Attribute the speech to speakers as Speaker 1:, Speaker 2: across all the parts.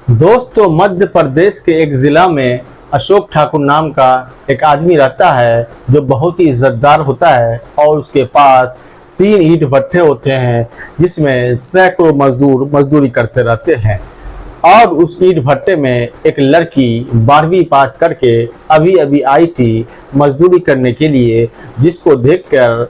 Speaker 1: दोस्तों, मध्य प्रदेश के एक ज़िला में अशोक ठाकुर नाम का एक आदमी रहता है जो बहुत ही इज्जतदार होता है और उसके पास 3 ईंट भट्ठे होते हैं जिसमें सैकड़ों मजदूर मजदूरी करते रहते हैं। और उस ईंट भट्टे में एक लड़की 12वीं पास करके अभी अभी आई थी मजदूरी करने के लिए, जिसको देखकर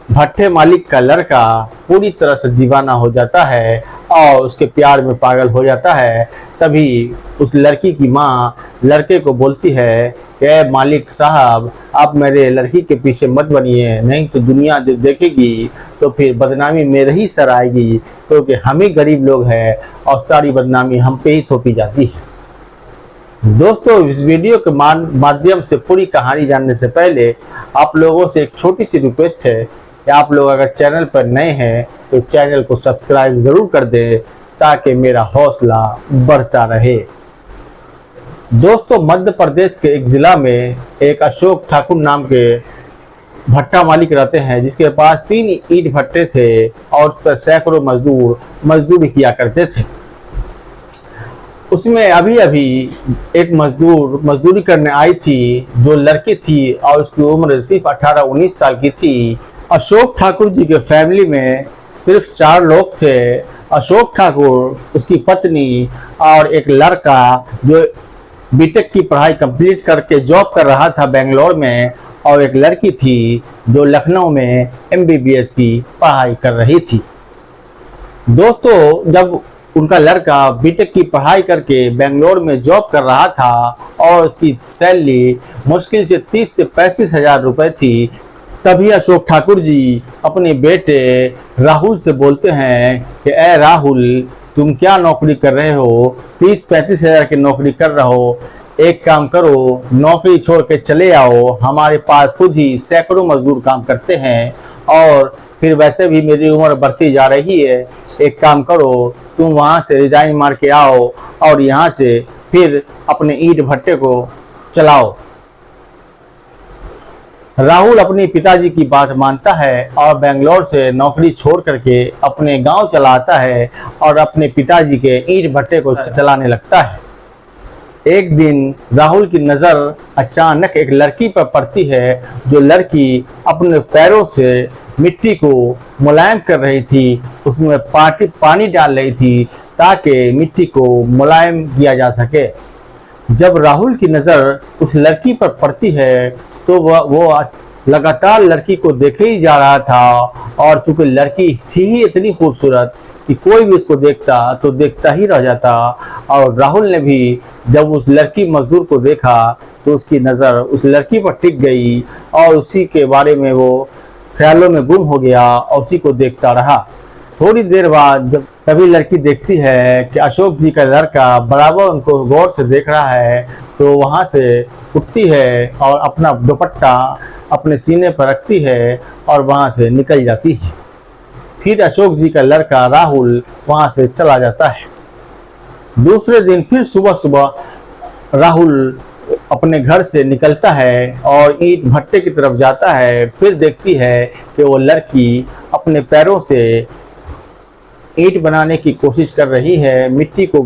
Speaker 1: भट्टे मालिक का लड़का पूरी तरह से दीवाना हो जाता है और उसके प्यार में पागल हो जाता है। तभी उस लड़की की माँ लड़के को बोलती है कि मालिक साहब, आप मेरे लड़की के पीछे मत बनिए, नहीं तो दुनिया जब देखेगी तो फिर बदनामी मेरे ही सर आएगी, क्योंकि हम ही गरीब लोग हैं और सारी बदनामी हम पे ही थोपी जाती है। दोस्तों, इस वीडियो के माध्यम से पूरी कहानी जानने से पहले आप लोगों से एक छोटी सी रिक्वेस्ट है कि आप लोग अगर चैनल पर नए हैं तो चैनल को सब्सक्राइब ज़रूर कर दें ताकि मेरा हौसला बढ़ता रहे। दोस्तों, मध्य प्रदेश के एक ज़िला में एक अशोक ठाकुर नाम के भट्टा मालिक रहते हैं जिसके पास 3 ईंट भट्टे थे और उस पर सैकड़ों मजदूर मजदूरी किया करते थे। उसमें अभी अभी एक मजदूर मजदूरी करने आई थी जो लड़की थी और उसकी उम्र सिर्फ 18-19 साल की थी। अशोक ठाकुर जी के फैमिली में सिर्फ 4 लोग थे। अशोक ठाकुर, उसकी पत्नी और एक लड़का जो बीटेक की पढ़ाई कंप्लीट करके जॉब कर रहा था बेंगलोर में, और एक लड़की थी जो लखनऊ में एमबीबीएस की पढ़ाई कर रही थी। दोस्तों, जब उनका लड़का बीटेक की पढ़ाई करके बेंगलोर में जॉब कर रहा था और उसकी सैलरी मुश्किल से 30 से 35 हज़ार रुपये थी, तभी अशोक ठाकुर जी अपने बेटे राहुल से बोलते हैं कि ए राहुल, तुम क्या नौकरी कर रहे हो, 30-35 हज़ार की नौकरी कर रहे हो, एक काम करो, नौकरी छोड़ के चले आओ, हमारे पास खुद ही सैकड़ों मजदूर काम करते हैं और फिर वैसे भी मेरी उम्र बढ़ती जा रही है, एक काम करो, तुम वहाँ से रिजाइन मार के आओ और यहाँ से फिर अपने ईंट भट्टे को चलाओ। राहुल अपने पिताजी की बात मानता है और बेंगलोर से नौकरी छोड़ करके अपने गांव चला आता है और अपने पिताजी के ईंट भट्टे को चलाने लगता है। एक दिन राहुल की नज़र अचानक एक लड़की पर पड़ती है जो लड़की अपने पैरों से मिट्टी को मुलायम कर रही थी, उसमें पानी डाल रही थी ताकि मिट्टी को मुलायम किया जा सके। जब राहुल की नज़र उस लड़की पर पड़ती है तो वो लगातार लड़की को देखे ही जा रहा था, और चूंकि लड़की थी ही इतनी खूबसूरत कि कोई भी उसको देखता तो देखता ही रह जाता। और राहुल ने भी जब उस लड़की मजदूर को देखा तो उसकी नज़र उस लड़की पर टिक गई और उसी के बारे में वो ख्यालों में गुम हो गया और उसी को देखता रहा। थोड़ी देर बाद जब तभी लड़की देखती है कि अशोक जी का लड़का बराबर उनको गौर से देख रहा है, तो वहाँ से उठती है और अपना दुपट्टा अपने सीने पर रखती है और वहाँ से निकल जाती है। फिर अशोक जी का लड़का राहुल वहाँ से चला जाता है। दूसरे दिन फिर सुबह सुबह राहुल अपने घर से निकलता है और ईंट भट्टे की तरफ जाता है। फिर देखती है कि वो लड़की अपने पैरों से ईंट बनाने की कोशिश कर रही है, मिट्टी को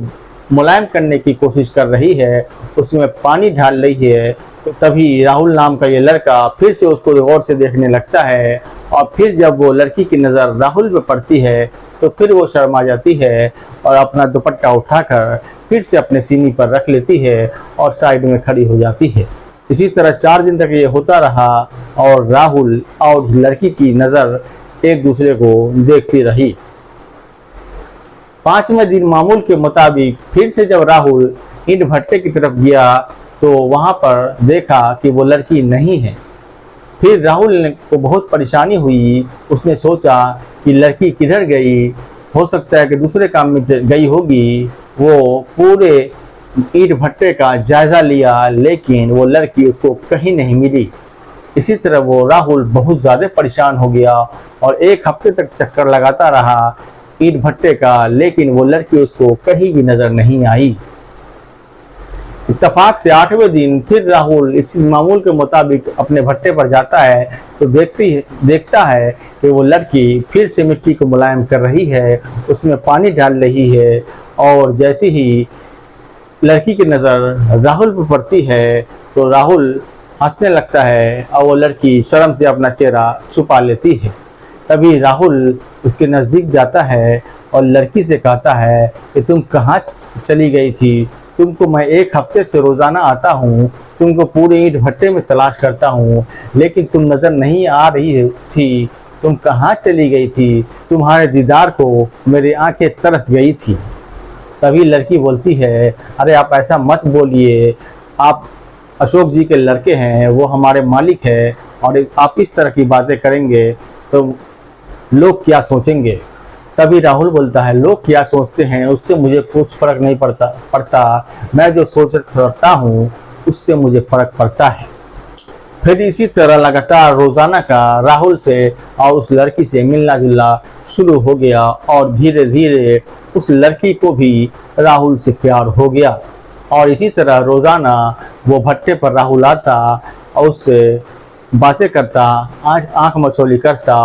Speaker 1: मुलायम करने की कोशिश कर रही है, उसमें पानी डाल रही है। तो तभी राहुल नाम का ये लड़का फिर से उसको गौर से देखने लगता है, और फिर जब वो लड़की की नज़र राहुल पे पड़ती है तो फिर वो शर्मा जाती है और अपना दुपट्टा उठाकर फिर से अपने सीने पर रख लेती है और साइड में खड़ी हो जाती है। इसी तरह 4 दिन तक ये होता रहा और राहुल और उस लड़की की नज़र एक दूसरे को देखती रही। 5वें दिन मामूल के मुताबिक फिर से जब राहुल ईंट भट्टे की तरफ गया तो वहाँ पर देखा कि वो लड़की नहीं है। फिर राहुल को बहुत परेशानी हुई। उसने सोचा कि लड़की किधर गई, हो सकता है कि दूसरे काम में गई होगी। वो पूरे ईंट भट्टे का जायज़ा लिया लेकिन वो लड़की उसको कहीं नहीं मिली। इसी तरह वो राहुल बहुत ज़्यादा परेशान हो गया और 1 हफ्ते तक चक्कर लगाता रहा ईंट भट्टे का, लेकिन वो लड़की उसको कहीं भी नज़र नहीं आई। इत्तेफाक से 8वें दिन फिर राहुल इस मामूल के मुताबिक अपने भट्टे पर जाता है तो देखता है कि वो लड़की फिर से मिट्टी को मुलायम कर रही है, उसमें पानी डाल रही है, और जैसे ही लड़की की नज़र राहुल पर पड़ती है तो राहुल हंसने लगता है और वो लड़की शर्म से अपना चेहरा छुपा लेती है। तभी राहुल उसके नज़दीक जाता है और लड़की से कहता है कि तुम कहाँ चली गई थी? तुमको मैं 1 हफ्ते से रोज़ाना आता हूँ, तुमको पूरे ईंट भट्टे में तलाश करता हूँ, लेकिन तुम नज़र नहीं आ रही थी। तुम कहाँ चली गई थी? तुम्हारे दीदार को मेरी आंखें तरस गई थी। तभी लड़की बोलती है, अरे आप ऐसा मत बोलिए, आप अशोक जी के लड़के हैं, वो हमारे मालिक है, और आप इस तरह की बातें करेंगे तो लोग क्या सोचेंगे? तभी राहुल बोलता है, लोग क्या सोचते हैं उससे मुझे कुछ फ़र्क नहीं पड़ता, मैं जो सोचता हूँ उससे मुझे फ़र्क पड़ता है। फिर इसी तरह लगातार रोज़ाना का राहुल से और उस लड़की से मिलना जुलना शुरू हो गया और धीरे धीरे उस लड़की को भी राहुल से प्यार हो गया। और इसी तरह रोज़ाना वो भट्टे पर राहुल आता और उससे बातें करता, आँख मचौली करता,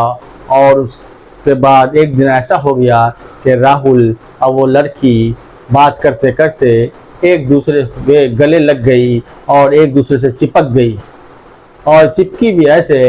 Speaker 1: और उसके बाद एक दिन ऐसा हो गया कि राहुल और वो लड़की बात करते करते एक दूसरे के गले लग गई और एक दूसरे से चिपक गई, और चिपकी भी ऐसे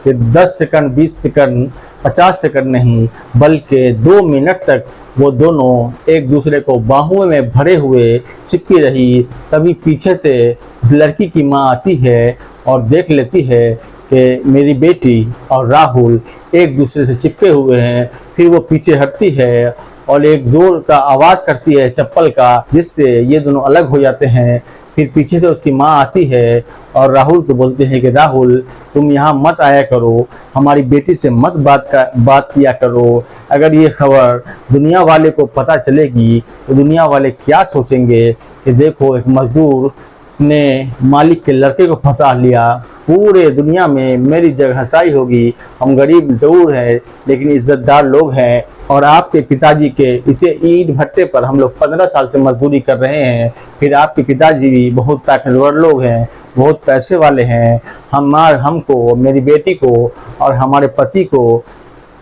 Speaker 1: कि 10 सेकंड, 20 सेकंड, 50 सेकंड नहीं बल्कि 2 मिनट तक वो दोनों एक दूसरे को बाहुओं में भरे हुए चिपकी रही। तभी पीछे से उस लड़की की माँ आती है और देख लेती है कि मेरी बेटी और राहुल एक दूसरे से चिपके हुए हैं। फिर वो पीछे हटती है और एक ज़ोर का आवाज़ करती है चप्पल का, जिससे ये दोनों अलग हो जाते हैं। फिर पीछे से उसकी माँ आती है और राहुल को बोलते हैं कि राहुल तुम यहाँ मत आया करो, हमारी बेटी से मत बात किया करो। अगर ये खबर दुनिया वाले को पता चलेगी तो दुनिया वाले क्या सोचेंगे कि देखो एक मजदूर ने मालिक के लड़के को फंसा लिया, पूरे दुनिया में मेरी जगहसाई होगी। हम गरीब ज़रूर हैं लेकिन इज़्ज़तदार लोग हैं, और आपके पिताजी के इसे ईंट भट्टे पर हम लोग 15 साल से मजदूरी कर रहे हैं। फिर आपके पिताजी भी बहुत ताकतवर लोग हैं, बहुत पैसे वाले हैं। हमको, मेरी बेटी को और हमारे पति को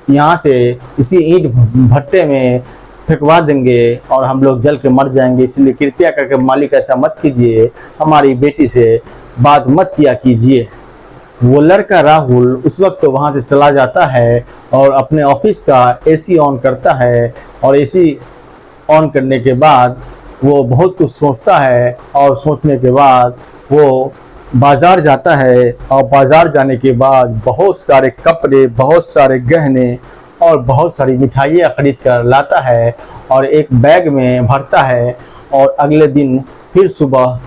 Speaker 1: यहाँ से इसी ईंट भट्टे में फेंकवा देंगे और हम लोग जल के मर जाएंगे। इसलिए कृपया करके मालिक ऐसा मत कीजिए, हमारी बेटी से बात मत किया कीजिए। वो लड़का राहुल उस वक्त तो वहाँ से चला जाता है और अपने ऑफिस का एसी ऑन करता है, और एसी ऑन करने के बाद वो बहुत कुछ सोचता है, और सोचने के बाद वो बाज़ार जाता है, और बाज़ार जाने के बाद बहुत सारे कपड़े, बहुत सारे गहने और बहुत सारी मिठाइयाँ खरीद कर लाता है और एक बैग में भरता है, और अगले दिन फिर सुबह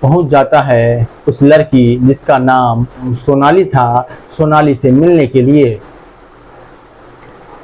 Speaker 1: पहुंच जाता है उस लड़की जिसका नाम सोनाली था, सोनाली से मिलने के लिए।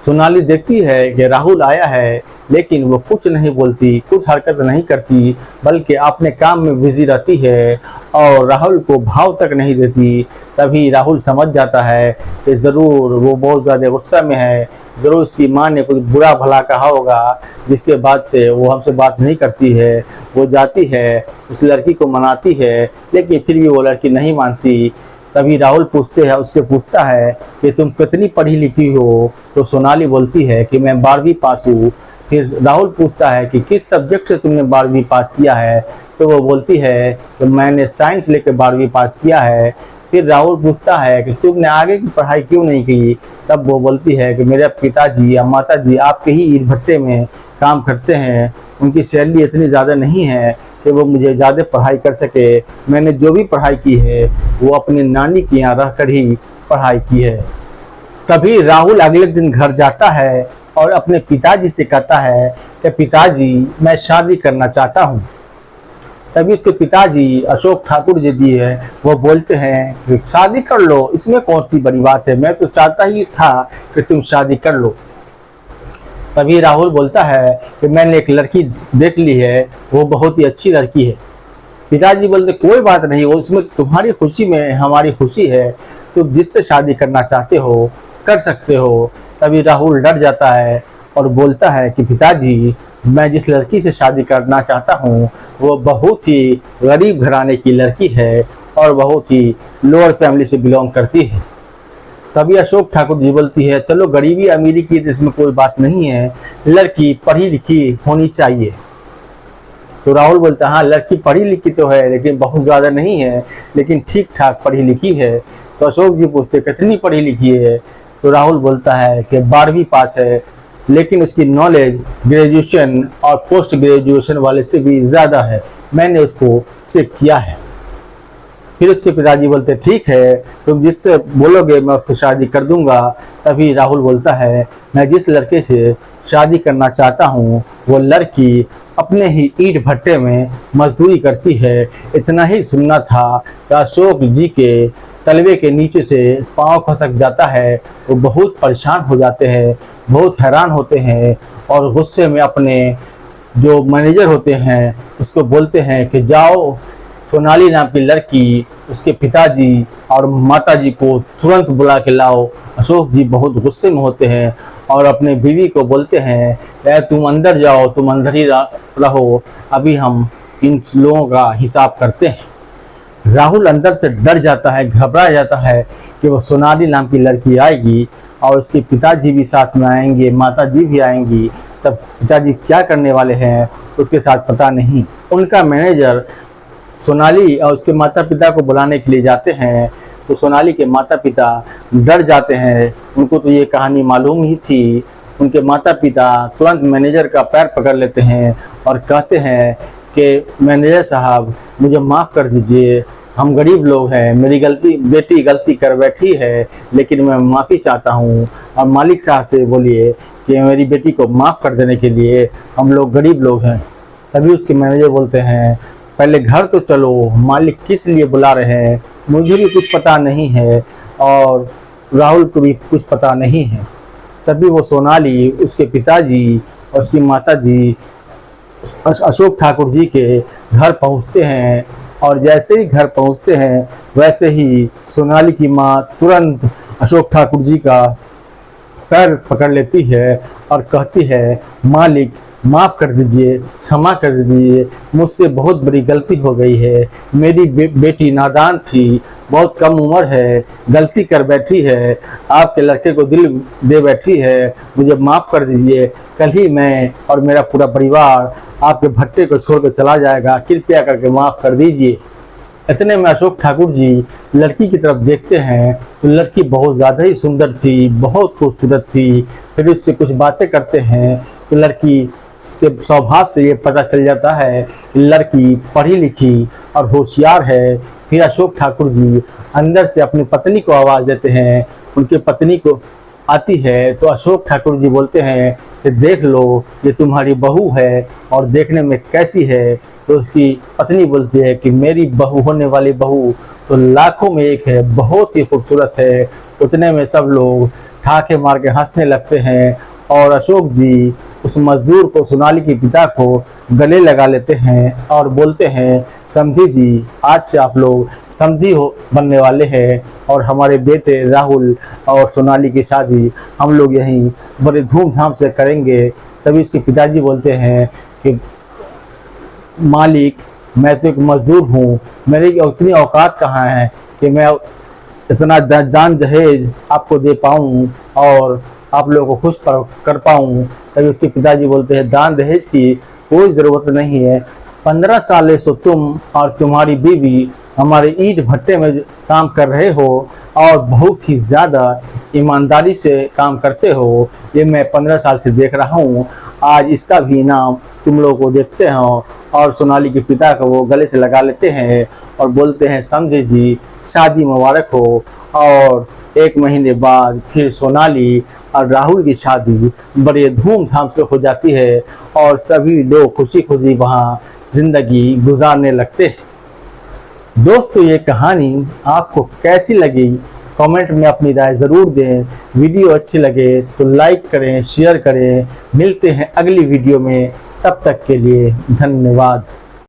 Speaker 1: सोनाली देखती है कि राहुल आया है, लेकिन वो कुछ नहीं बोलती, कुछ हरकत नहीं करती, बल्कि अपने काम में बिजी रहती है और राहुल को भाव तक नहीं देती। तभी राहुल समझ जाता है कि ज़रूर वो बहुत ज़्यादा गुस्सा में है, ज़रूर उसकी माँ ने कुछ बुरा भला कहा होगा, जिसके बाद से वो हमसे बात नहीं करती है। वो जाती है, उस लड़की को मनाती है, लेकिन फिर भी वो लड़की नहीं मानती। तभी राहुल उससे पूछता है कि तुम कितनी पढ़ी लिखी हो? तो सोनाली बोलती है कि मैं 12वीं पास हूँ। फिर राहुल पूछता है कि किस सब्जेक्ट से तुमने 12वीं पास किया है? तो वो बोलती है कि मैंने साइंस लेकर 12वीं पास किया है। फिर राहुल पूछता है कि तुमने आगे की पढ़ाई क्यों नहीं की? तब वो बोलती है कि मेरे पिताजी या माताजी आपके ही ईंट भट्टे में काम करते हैं, उनकी सैलरी इतनी ज़्यादा नहीं है कि वो मुझे ज़्यादा पढ़ाई कर सके। मैंने जो भी पढ़ाई की है वो अपनी नानी के यहाँ रह कर ही पढ़ाई की है। तभी राहुल अगले दिन घर जाता है और अपने पिताजी से कहता है कि पिताजी मैं शादी करना चाहता हूँ। तभी उसके पिताजी अशोक ठाकुर जी है, वो बोलते हैं कि शादी कर लो, इसमें कौन सी बड़ी बात है, मैं तो चाहता ही था कि तुम शादी कर लो। तभी राहुल बोलता है कि मैंने एक लड़की देख ली है, वो बहुत ही अच्छी लड़की है। पिताजी बोलते कोई बात नहीं, वो उसमें तुम्हारी खुशी में हमारी खुशी है, तुम जिससे शादी करना चाहते हो कर सकते हो। तभी राहुल डर जाता है और बोलता है कि पिताजी मैं जिस लड़की से शादी करना चाहता हूँ वो बहुत ही गरीब घराने की लड़की है और बहुत ही लोअर फैमिली से बिलोंग करती है। तभी अशोक ठाकुर जी बोलती है चलो गरीबी अमीरी की इसमें कोई बात नहीं है, लड़की पढ़ी लिखी होनी चाहिए। तो राहुल बोलता है हाँ लड़की पढ़ी लिखी तो है लेकिन बहुत ज़्यादा नहीं है, लेकिन ठीक ठाक पढ़ी लिखी है। तो अशोक जी पूछते कितनी पढ़ी लिखी है? तो राहुल बोलता है कि 12वीं पास है, लेकिन उसकी नॉलेज ग्रेजुएशन और पोस्ट ग्रेजुएशन वाले से भी ज़्यादा है, मैंने उसको चेक किया है। फिर उसके पिताजी बोलते ठीक है, तुम जिससे बोलोगे मैं उससे शादी कर दूंगा। तभी राहुल बोलता है मैं जिस लड़के से शादी करना चाहता हूँ वो लड़की अपने ही ईंट भट्टे में मजदूरी करती है। इतना ही सुनना था कि अशोक जी के तलवे के नीचे से पाँव खसक जाता है। वो बहुत परेशान हो जाते हैं, बहुत हैरान होते हैं और गुस्से में अपने जो मैनेजर होते हैं उसको बोलते हैं कि जाओ सोनाली नाम की लड़की, उसके पिताजी और माताजी को तुरंत बुला के लाओ। अशोक जी बहुत गुस्से में होते हैं और अपने बीवी को बोलते हैं तुम अंदर जाओ, तुम अंदर ही रहो, अभी हम इन लोगों का हिसाब करते हैं। राहुल अंदर से डर जाता है, घबरा जाता है कि वो सोनाली नाम की लड़की आएगी और उसके पिताजी भी साथ में आएंगे, माताजी भी आएंगी। तब पिताजी क्या करने वाले हैं उसके साथ पता नहीं। उनका मैनेजर सोनाली और उसके माता पिता को बुलाने के लिए जाते हैं तो सोनाली के माता पिता डर जाते हैं। उनको तो ये कहानी मालूम ही थी। उनके माता पिता तुरंत मैनेजर का पैर पकड़ लेते हैं और कहते हैं कि मैनेजर साहब मुझे माफ़ कर दीजिए, हम गरीब लोग हैं, मेरी बेटी गलती कर बैठी है, लेकिन मैं माफ़ी चाहता हूँ। और मालिक साहब से बोलिए कि मेरी बेटी को माफ़ कर देने के लिए, हम लोग गरीब लोग हैं। तभी उसके मैनेजर बोलते हैं पहले घर तो चलो, मालिक किस लिए बुला रहे हैं मुझे भी कुछ पता नहीं है और राहुल को भी कुछ पता नहीं है। तभी वो सोनाली, उसके पिताजी और उसकी माताजी अशोक ठाकुर जी के घर पहुंचते हैं और जैसे ही घर पहुंचते हैं वैसे ही सोनाली की माँ तुरंत अशोक ठाकुर जी का पैर पकड़ लेती है और कहती है मालिक माफ़ कर दीजिए, क्षमा कर दीजिए, मुझसे बहुत बड़ी गलती हो गई है। मेरी बेटी नादान थी, बहुत कम उम्र है, गलती कर बैठी है, आपके लड़के को दिल दे बैठी है, मुझे माफ़ कर दीजिए। कल ही मैं और मेरा पूरा परिवार आपके भट्टे को छोड़ कर चला जाएगा, कृपया करके माफ़ कर दीजिए। इतने में अशोक ठाकुर जी लड़की की तरफ देखते हैं तो लड़की बहुत ज़्यादा ही सुंदर थी, बहुत खूबसूरत थी। फिर उससे कुछ बातें करते हैं तो लड़की उसके स्वभाव से ये पता चल जाता है कि लड़की पढ़ी लिखी और होशियार है। फिर अशोक ठाकुर जी अंदर से अपनी पत्नी को आवाज़ देते हैं। उनकी पत्नी को आती है तो अशोक ठाकुर जी बोलते हैं कि देख लो ये तुम्हारी बहू है और देखने में कैसी है। तो उसकी पत्नी बोलती है कि मेरी बहू होने वाली बहू तो लाखों में एक है, बहुत ही खूबसूरत है। उतने में सब लोग ठाके मार के हंसने लगते हैं और अशोक जी उस मजदूर को, सोनाली के पिता को गले लगा लेते हैं और बोलते हैं समधी जी आज से आप लोग समधी बनने वाले हैं और हमारे बेटे राहुल और सोनाली की शादी हम लोग यहीं बड़े धूमधाम से करेंगे। तभी उसके पिताजी बोलते हैं कि मालिक मैं तो एक मजदूर हूँ, मेरी उतनी औकात कहाँ है कि मैं इतना जान दहेज आपको दे पाऊँ और आप लोगों को खुश कर पाऊँ। तभी उसके पिताजी बोलते हैं दान दहेज की कोई ज़रूरत नहीं है, 15 साल से तुम और तुम्हारी बीवी हमारे ईंट भट्टे में काम कर रहे हो और बहुत ही ज़्यादा ईमानदारी से काम करते हो, ये मैं 15 साल से देख रहा हूँ। आज इसका भी इनाम तुम लोगों को देखते हो। और सोनाली के पिता को वो गले से लगा लेते हैं और बोलते हैं समझे जी शादी मुबारक हो। और 1 महीने बाद फिर सोनाली और राहुल की शादी बड़े धूमधाम से हो जाती है और सभी लोग खुशी खुशी वहाँ ज़िंदगी गुजारने लगते हैं। दोस्तों ये कहानी आपको कैसी लगी कमेंट में अपनी राय ज़रूर दें। वीडियो अच्छी लगे तो लाइक करें, शेयर करें। मिलते हैं अगली वीडियो में, तब तक के लिए धन्यवाद।